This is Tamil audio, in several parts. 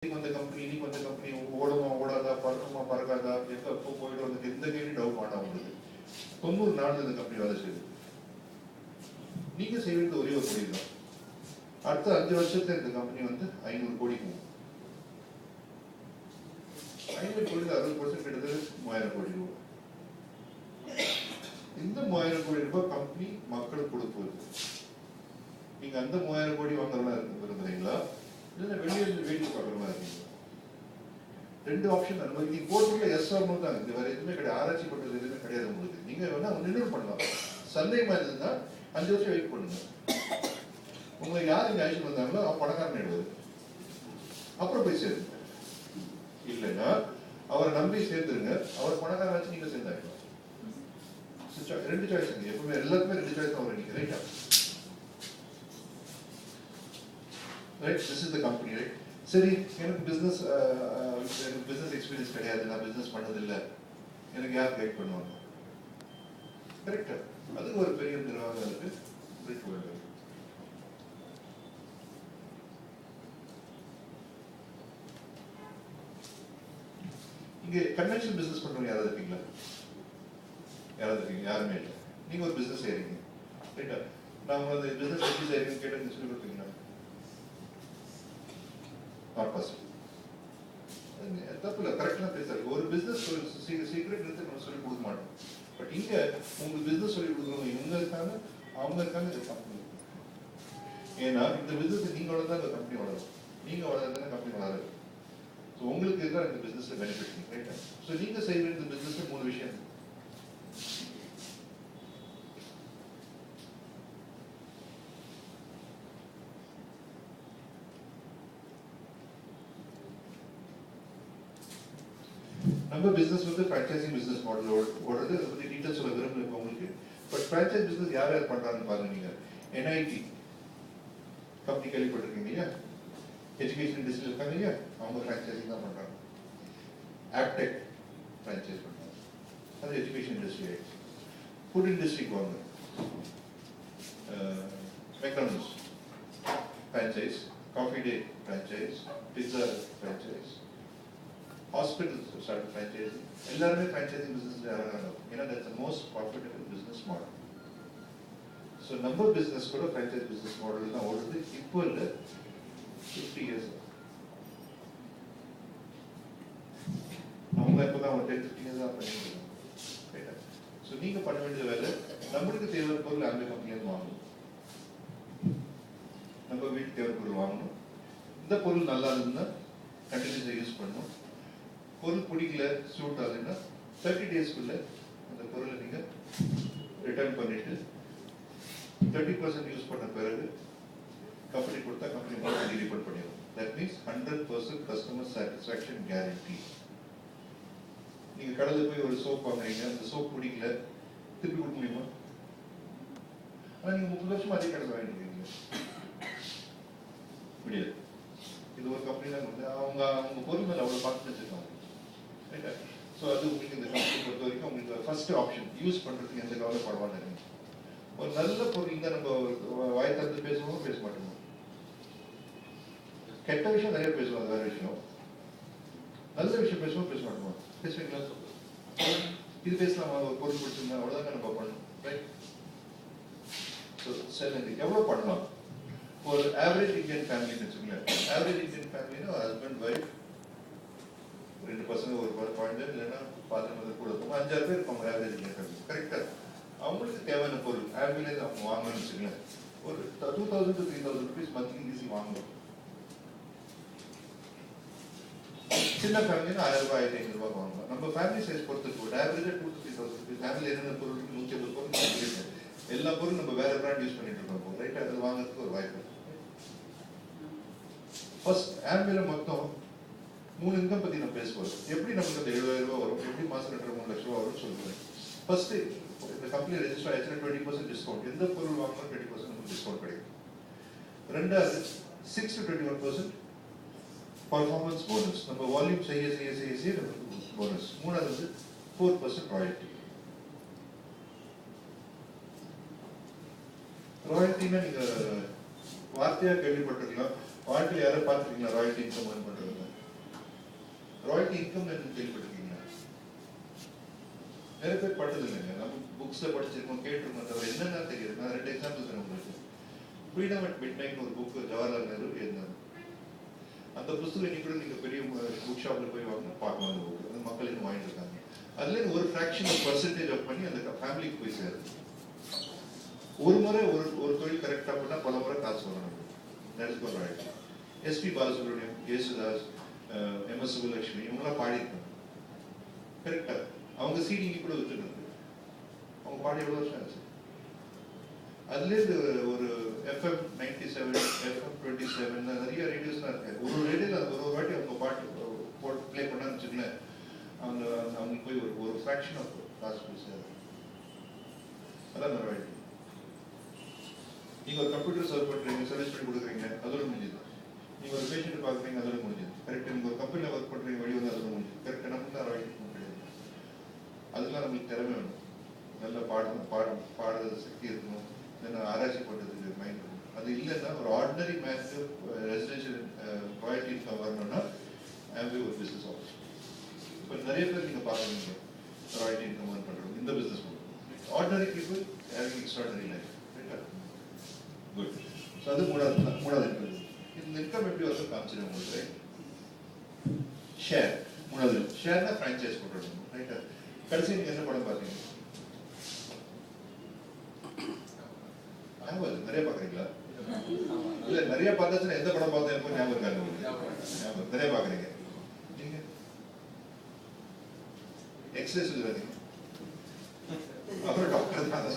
வந்த கம்பெனி இன்னைக்கு வந்த கம்பெனி ஓடுமா ஓடாதா பறக்குமா பறக்காதா எப்போ போயிட்டு வந்து எந்த கேள்வி டவுட் வேண்டாம் உங்களுக்கு. 90 நாள் இந்த கம்பெனி வேலை செய்யுது. நீங்க செய்ய வேண்டியது ஒரே ஒரு கோடி தான். அடுத்த 5 வருஷத்துல இந்த கம்பெனி வந்து 500 கோடி போகும். 500 கோடி 60% கிட்டத்தட்ட 3000 கோடி ரூபாய். இந்த 3000 கோடி ரூபாய் கம்பெனி மக்களுக்கு கொடுப்பது. நீங்க அந்த 3000 கோடி வாங்குறதா விரும்புறீங்களா, இல்ல வெளியே இருந்து வேடிக்கை பார்க்குற மாதிரி இருக்கீங்களா? ரெண்டு ஆப்ஷன் அந்த மாதிரி. நீங்க போட்டுள்ள எஸ் ஆர் நோ தான். இது வேற எதுவுமே கிடையாது. ஆராய்ச்சி பண்றது எதுவுமே கிடையாது உங்களுக்கு. நீங்க வேணா நினைவு பண்ணலாம். சந்தேகமா இருந்ததுன்னா 5 வருஷம் வெயிட் பண்ணுங்க. உங்களை யார் இங்க அழைச்சிட்டு வந்தாங்களோ பணக்காரன் எடுவது, அப்புறம் போய் சேருங்க. இல்லைன்னா அவரை நம்பி சேர்ந்துருங்க. அவர் பணக்காரன் வச்சு நீங்க சேர்ந்தாங்க. ரெண்டு சாய்ஸ் இருக்கு. எப்பவுமே எல்லாருக்குமே ரெண்டு சாய்ஸ் தான் வரும். ரைட்டா? Right, this is the company. Right, சரி, எனக்கு பிசினஸ் எக்ஸ்பீரியன்ஸ் கிடையாது, நான் பிசினஸ் பண்ணதில்லை, எனக்கு யார் கைட் பண்ணுவாங்க? கரெக்டா? அதுக்கு ஒரு பெரிய நிர்வாகம் இருக்கு. இங்க கன்வென்ஷனல் பிசினஸ் பண்றவங்க யாராவது இருக்கீங்களா? யாராவது இருக்கீங்க? யாருமே இல்லை. நீங்க ஒரு பிசினஸ் செய்றீங்க. ரைட்டா? நான் உங்களை பிசினஸ் எப்படி செய்றீங்கன்னு கேட்டு சொல்லி கொடுத்தீங்களா? தப்பு இல்லை, கரெக்டா பேசுறாரு. ஒரு பிசினஸ் சீக்கிரம் நம்ம சொல்லி கொடுக்க மாட்டோம். பட் இங்க உங்களுக்கு பிசினஸ் சொல்லி கொடுக்கணும். இவங்க இருக்காங்க, அவங்க இருக்காங்க, இந்த கம்பெனி. ஏன்னா இந்த பிசினஸ் நீங்க வளர்ந்தா இந்த கம்பெனி வளரும், நீங்க வளர்ந்தா கம்பெனி வளராது. ஸோ உங்களுக்கு இருக்கிற இந்த பிசினஸ்ல பெனிஃபிட். ரைட்டா? ஸோ நீங்க செய்ய வேண்டிய பிசினஸ்ல 3 விஷயம். நம்ம பிசினஸ் வந்து ஃப்ரான்ச்சைசிங் பிசினஸ் மாடல் ஓடுறது. அதை பற்றி டீட்டெயில் சொல்ல விரும்பல உங்களுக்கு. பட் ஃப்ரான்ச்சைஸ் பிசினஸ் யார் யார் பண்றாங்கன்னு பாருங்க. நீங்க NIT கம்பெனி கேள்விப்பட்டிருக்கீங்க இல்லையா? எஜுகேஷன் இண்டஸ்ட்ரி இருக்காங்க இல்லையா? அவங்க ஃப்ரான்ச்சைசிங் தான் பண்றாங்க. ஆப்டெக் ஃப்ரான்ச்சைஸ் பண்றாங்க. அது எஜுகேஷன் இண்டஸ்ட்ரி ஆயிடுச்சு. ஃபுட் இண்டஸ்ட்ரிக்கு வாங்க. McDonald's franchise, coffee day franchise, pizza franchise, hospitals start franchising. எல்லாருமே ஃப்ரான்ச்சைசிங் பிசினஸ்ல இறங்குறாங்க. ஏன்னா that's the most profitable business model. So நம்ம பிசினஸ் கூட ஃப்ரான்ச்சைஸ் பிசினஸ் மாடல் தான் ஓடுது. இப்போ இல்லை, 50 இயர்ஸ். அவங்க இப்போ தான் 10-15 இயர்ஸ் தான் பண்ணிட்டு இருக்காங்க. ஸோ நீங்க பண்ண வேண்டிய வேலை, நம்மளுக்கு தேவை பொருள் அந்த கம்பெனியில வாங்கணும். நம்ம வீட்டுக்கு தேவை பொருள் வாங்கணும். இந்த பொருள் நல்லா இருந்தா கண்டினியூஸாக யூஸ் பண்ணணும். பொருள் பிடிக்கல, சூட் ஆகுதுன்னா 30 டேஸ்க்குள்ள அந்த பொருளை நீங்க ரிட்டர்ன் பண்ணிட்டு 30% யூஸ் பண்ண பிறகு கம்பெனி கொடுத்தா கம்பெனி உங்களுக்கு ரீஃபண்ட் பண்ணிடும். That means 100% customer satisfaction guarantee. நீங்க கடையில் போய் ஒரு சோப் வாங்குறீங்க, அந்த சோப் பிடிக்கல, திருப்பி கொடுக்க முடியுமா? ஆனா நீங்க 30 வருஷமா அதே கடையில் வாங்கிட்டு இருக்கீங்க, முடியாது. இது ஒரு கம்பெனி தான் வந்து அவங்க பொருள் மேல அவ்வளவு பார்த்து வச்சிருக்காங்க. ஸோ அது உங்களுக்கு இந்த கம்பெனி பொறுத்த வரைக்கும் உங்களுக்கு ஃபர்ஸ்ட் ஆப்ஷன். யூஸ் பண்றதுக்கு எந்த கவலைப்படவான்னு. ஒரு நல்ல பொருள் இங்க நம்ம வாய் திறந்து பேசுவோம், பேச மாட்டோம். கெட்ட விஷயம் நிறைய பேசுவோம், அது வேற விஷயம். நல்ல விஷயம் பேசுவோம், பேச மாட்டோம். பேசுவீங்களா? இது பேசலாமா? ஒரு பொருள் பிடிச்சிருந்தா அவ்வளவுதான் நம்ம பண்ணணும். ரைட்? ஸோ சரி, எவ்வளவு பண்ணலாம்? ஒரு ஆவரேஜ் இந்தியன் ஃபேமிலின்னு வச்சுக்கோங்களேன். ஆவரேஜ் இந்தியன் ஃபேமிலின்னா ஹஸ்பண்ட், ஒய்ஃப், 2 பசங்க, ஒரு குழந்தை, இல்லைன்னா பாத்திரம் கூட இருக்கும். 5-6 பேர் இருப்பாங்க ஆவரேஜ் இந்தியன் ஃபேமிலி. கரெக்டா? அவங்களுக்கு தேவையான பொருள் ஆவரேஜ் அவங்க வாங்கணும்னு வச்சுக்கோங்களேன். ஒரு 2000 to 3000 rupees மந்த்லி ஈஸி வாங்கணும். சின்ன ஃபேமிலினா 1000 ரூபாய் 1500 ரூபாய் வாங்கலாம். நம்ம ஃபேமிலி சைஸ் பொறுத்து ஒரு ஆவரேஜா 2 to 3000 rupees. ஃபேமிலி என்னென்ன பொருள் இருக்கு? 150 பொருள். எல்லா பொருளும் நம்ம வேற பிராண்ட் யூஸ் பண்ணிட்டு இருக்கோம். ரைட்? அது வாங்குறதுக்கு ஒரு வாய்ப்பு. ஃபர்ஸ்ட் ஆம்பில மொத்தம் 3 இன்கம் பத்தி நம்ம பேசுவோம். எப்படி நமக்கு அந்த 7,000 ரூபாய் வரும், எப்படி மாசம் 3 லட்சம் ரூபாய் வரும்னு சொல்லுவேன். ஃபர்ஸ்ட் இந்த கம்பெனி ரெஜிஸ்டர் ஆயிடுச்சுன்னா 20% டிஸ்கவுண்ட். எந்த பொருள் வாங்கினா 20% நமக்கு டிஸ்கவுண்ட் கிடைக்கும். ரெண்டாவது 6 to 21% பர்ஃபார்மன்ஸ் போனஸ். நம்ம வால்யூம் செய்ய செய்ய செய்ய செய்ய நமக்கு போனஸ். மூணாவது 4% ராயல்டி. ராயல்டினா நீங்க வார்த்தையா கேள்விப்பட்டிருக்கலாம். வாழ்க்கையில் யாரும் பார்த்துருக்கீங்களா ராயல்டி இன்கம் பண்றது? ராயல்டி இன்கம் கேள்விப்பட்டிருக்கீங்களா? நிறைய பேர் பட்டது இல்லைங்க. நம்ம புக்ஸ்ல படிச்சிருக்கோம், கேட்டிருக்கோம், தவிர என்னென்ன தெரியுது. நான் 2 எக்ஸாம்பிள் தரேன் உங்களுக்கு. ஃப்ரீடம் அட் மிட் நைட் ஒரு புக் ஜவஹர்லால் நேரு எழுதினார். அந்த புத்தகம் இன்னைக்கு கூட நீங்க பெரிய புக் ஷாப்ல போய் வாங்க பார்க்கலாம். அந்த புக் அது மக்கள் இன்னும் வாங்கிட்டு இருக்காங்க. அதுல ஒரு ஃபிராக்ஷன் ஆஃப் பர்சன்டேஜ் ஆஃப் பண்ணி அந்த ஃபேமிலிக்கு போய் சேருது. ஒரு முறை ஒரு தொழில் கரெக்டா பண்ணா பல முறை காசு வரணும். That's what right. SP Balasubrahmanyam, Jesudas, MS Subbulakshmi இவங்கெல்லாம் பாடியிருக்காங்க கரெக்டா. அவங்க சீடிங்க கூட வச்சுருக்கு. அவங்க பாடி எவ்வளவு வருஷம் ஆச்சு. அதுலேருந்து ஒரு FM 97, FM 27 நிறைய ரேடியோஸ்லாம் இருக்கு. ஒரு ரேடியோல ஒரு வாட்டி அவங்க பாட்டு போட்டு பிளே பண்ணான்னு வச்சுக்கலேன், அவங்களுக்கு போய் ஒரு ஃபிராக்ஷன் ஆஃப் காசு போய் சேரும். அதான் நிறைய. நீங்க ஒரு கம்ப்யூட்டர் சர்வ் பண்றீங்க, சர்வீஸ் பண்ணி கொடுக்குறீங்க, அதோட முடிஞ்சது. நீங்க ஒரு பேஷண்ட் பாக்குறீங்க, அதோட முடிஞ்சது. கரெக்டா. நீங்க ஒரு கம்பெனில ஒர்க் பண்றீங்க, வெளியே வந்து அதோட முடிஞ்சது. கரெக்டா. நமக்கு தான் ரைட் கிடையாது. அதெல்லாம் நமக்கு திறமை வேணும். நல்ல பாடுற சக்தி இருக்கணும். ஆராய்ச்சி பண்றதுக்கு மைண்ட் வேணும். அது இல்லைன்னா ஒரு ஆர்டினரி மேனுக்கு ரெசிடென்ஷியல் ராயல்டி இன்கம் வரணும்னா ஆம்பே ஒரு பிசினஸ் ஆகும். இப்போ நிறைய பேர் நீங்க பாக்குறீங்க ராயல்டி இன்கம் ஏர்ன் பண்றோம் இந்த பிசினஸ் மூலம். Ordinary people having extraordinary life. Good. So அது மூணாவது இன்கம். இந்த இன்கம் எப்படி வந்து காமிச்சிடும் உங்களுக்கு. ஷேர். மூணாவது ஷேர்னா ஃப்ரான்ச்சைஸ் போட்டுருக்கணும். ரைட்டா. கடைசி நீங்க என்ன படம் பார்த்தீங்க? நிறைய பாக்குறீங்களா? இல்ல நிறைய பார்த்தாச்சுன்னா எந்த படம் பார்த்தா எப்போ ஞாபகம் இருக்காது உங்களுக்கு? நிறைய பாக்குறீங்க. நீங்க எக்ஸசைஸ் சொல்லுறீங்க. அப்புறம் டாக்டர் தான்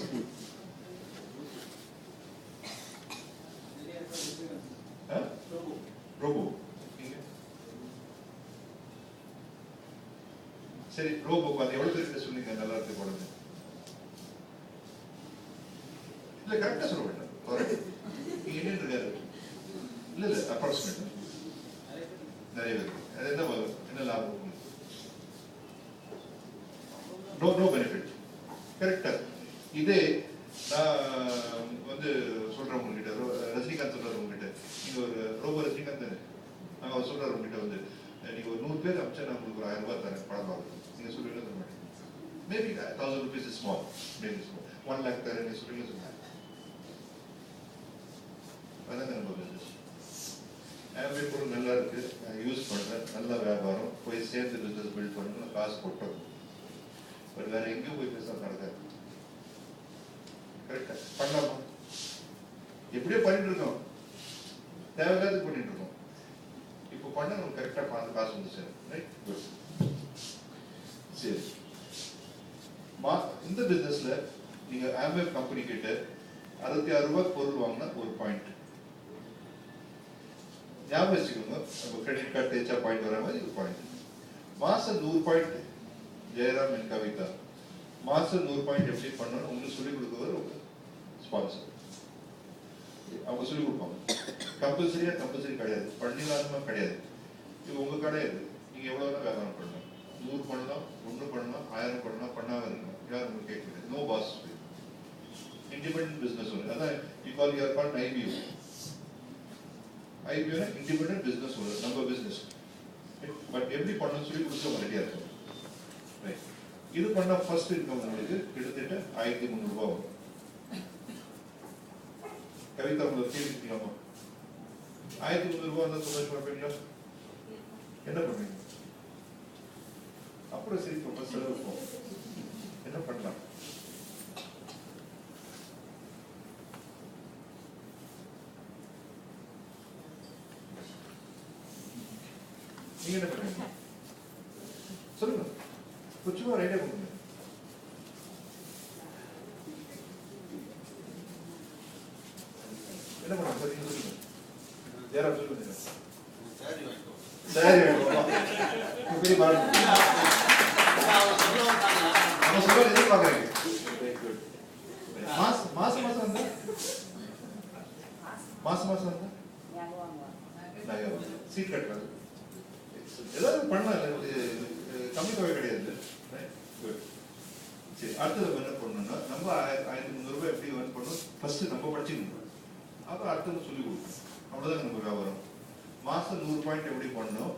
ரோபோ. சரி, ரோபோ பார்த்து எவ்வளவு பேருக்கு சொன்னீங்க நல்லா இருக்கு படம்? இல்ல கரெக்டா சொல்ல வேண்டாம். நீங்க என்ன இருக்காரு? இல்ல அப்ராக்சிமேட் நிறைய பேருக்கு அது என்ன லாபம்? No benefit. கரெக்டா. இதே நான் வந்து சொல்றேன் உங்ககிட்ட, ரஜினிகாந்த் சொல்றாரு உங்ககிட்ட, நீங்க ஒரு ரோபோ ரஜினிகாந்த் தானே, அவர் சொல்றாரு உங்ககிட்ட வந்து நீங்க ஒரு 100 பேர் அமிச்சா நான் உங்களுக்கு ஒரு 1000 ரூபாய் தரேன் படம் பார்க்கணும். நீங்க சொல்லுவீங்க சொல்ல மாட்டீங்க. Maybe 1000 rupees is small, maybe small. 1 lakh தரேன் நீங்க சொல்லுவீங்க சொல்லுங்க. அதான் நம்ம பிசினஸ். ஆம்பே பொருள் நல்லா இருக்கு, யூஸ் பண்றேன், நல்ல வியாபாரம், போய் சேர்ந்து பிசினஸ் பில்ட் பண்ணணும், காசு போட்டோம். பட் வேற எங்கேயும் போய் பிசினஸ் நடக்காது. கரெக்டா. பண்ணலாமா? எப்படியோ பண்ணிட்டு இருக்கோம், தேவையில்லாத பண்ணிட்டு இருக்கோம். இப்போ பண்ண நமக்கு கரெக்டா பார்த்து காசு வந்து சேரும். ரைட். குட். சரி, இந்த பிசினஸ்ல நீங்க ஆம்பே கம்பெனி கிட்ட 66 ரூபாய் பொருள் வாங்கினா ஒரு பாயிண்ட். ஞாபகம் வச்சுக்கோங்க, நம்ம கிரெடிட் கார்டு தேய்ச்சா பாயிண்ட் வர மாதிரி ஒரு பாயிண்ட். மாசம் 100 பாயிண்ட். ஜெயராம் அண்ட் கவிதா மாசம் 100 பாயிண்ட் எப்படி பண்ணணும் உங்களுக்கு சொல்லிக் கொடுக்குறது உங்க ஸ்பான்சர். அவங்க சொல்லிக் கொடுப்பாங்க. கம்பல்சரி கிடையாது, பண்ணிடலாமா கிடையாது. இது உங்க கிடையாது. நீங்க எவ்வளவு வியாபாரம் பண்ணலாம், 100 பண்ணலாம், 1 பண்ணலாம், 1000 பண்ணலாம், பண்ணாம இருக்கலாம். யாரும் உங்களுக்கு கேட்க no boss. Independent business owner. அதான் you call your call IPO. IPO independent business owner, நம்ம பிசினஸ். பட் எப்படி பண்ணணும்னு சொல்லி கொடுத்து ரெடியா இருக்கும். ரைட். இது பண்ண ஃபர்ஸ்ட் இன்கம் உங்களுக்கு கிட்டத்தட்ட 1300 ரூபாய் வரும். கவிதா உங்களுக்கு கேள்விக்கலாமா? 1300 ரூபாய் இருந்தால் சந்தோஷமா இருப்பீங்களா? என்ன பண்ணுவீங்க? அப்புறம் சரி செலவு போகும். என்ன பண்ணலாம்? நீங்க என்ன பண்ணுவீங்க சொல்லுங்க. கொஞ்சமா ஐடியா கொடுங்க. என்ன பண்ணலாம் சார்? நீங்க சொல்லுங்க. ஜெயராம் சொல்லுங்க. சரி பெரிய பாருங்க. நம்ம சொல்ல எதிர்பார்க்குறீங்க. மாசம் வந்தா சீட் கட்டுறது ஏதாவது பண்ணலாம். கம்மி தொகை கிடையாது. சரி, அடுத்தது என்ன பண்ணணும்னா நம்ம 1300 ரூபாய் எப்படி ஏர்ன் பண்ணணும் ஃபர்ஸ்ட் நம்ம படிச்சுக்கணும். அப்புறம் அடுத்தது சொல்லி கொடுக்கணும். அவ்வளோதான் நம்ம வியாபாரம். மாசம் 100 பாயிண்ட் எப்படி பண்ணணும்,